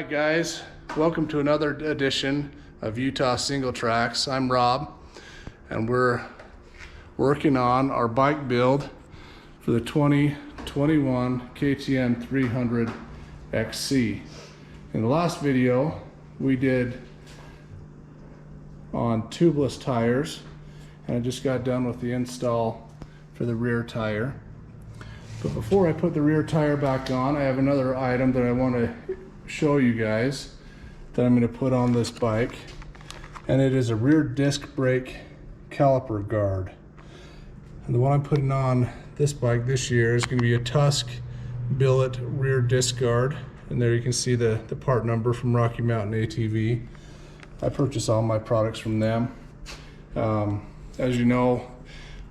Alright guys, welcome to another edition of Utah Single Tracks. I'm Rob and we're working on our bike build for the 2021 KTM 300 XC. In the last video we did on tubeless tires, and I just got done with the install for the rear tire. But before I put the rear tire back on, I have another item that I want to show you guys that I'm going to put on this bike, and it is a rear disc brake caliper guard. And the one I'm putting on this bike this year is going to be a Tusk billet rear disc guard, and there you can see the part number from Rocky Mountain ATV. I purchase all my products from them. As you know,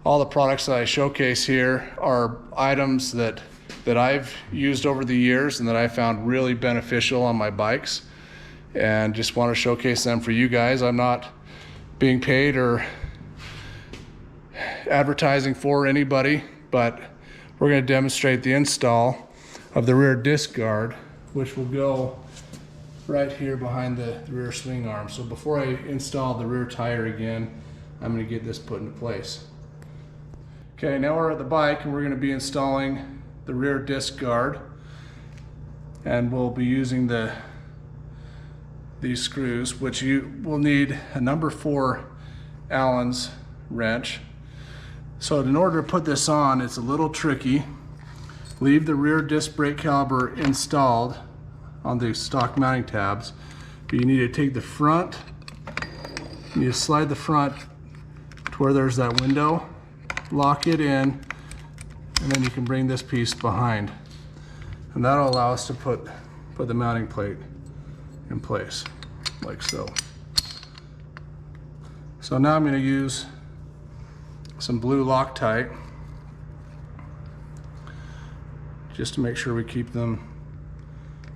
all the products that I showcase here are items that I've used over the years and that I found really beneficial on my bikes, and just want to showcase them for you guys. I'm not being paid or advertising for anybody, but we're going to demonstrate the install of the rear disc guard, which will go right here behind the rear swing arm. So before I install the rear tire again, I'm going to get this put into place. Okay, now we're at the bike and we're going to be installing the rear disc guard, and we'll be using these screws, which you will need a number 4 Allen's wrench. So in order to put this on, it's a little tricky. Leave the rear disc brake caliper installed on the stock mounting tabs, but you need to take the front, you need to slide the front to where there's that window, lock it in, and then you can bring this piece behind, and that'll allow us to put the mounting plate in place like so. So now I'm going to use some blue Loctite just to make sure we keep them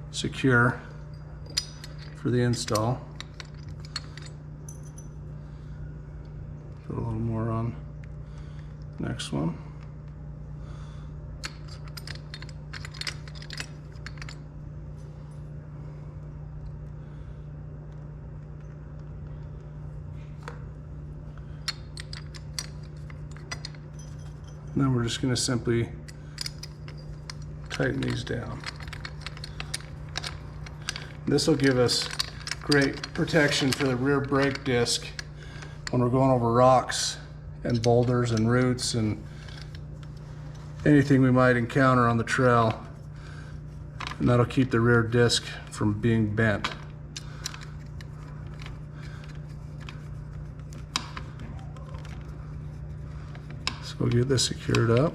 secure for the install. Put a little more on the next one. And then we're just going to simply tighten these down. This will give us great protection for the rear brake disc when we're going over rocks and boulders and roots and anything we might encounter on the trail, and that'll keep the rear disc from being bent. So we'll get this secured up,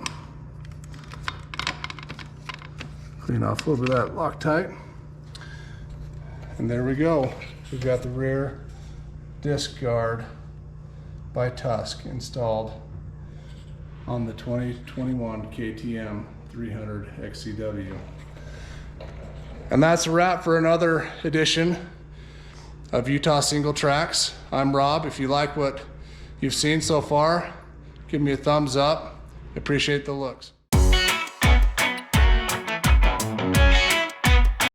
clean off a little bit of that Loctite. And there we go. We've got the rear disc guard by Tusk installed on the 2021 KTM 300 XCW. And that's a wrap for another edition of Utah Single Tracks. I'm Rob. If you like what you've seen so far, give me a thumbs up. Appreciate the looks.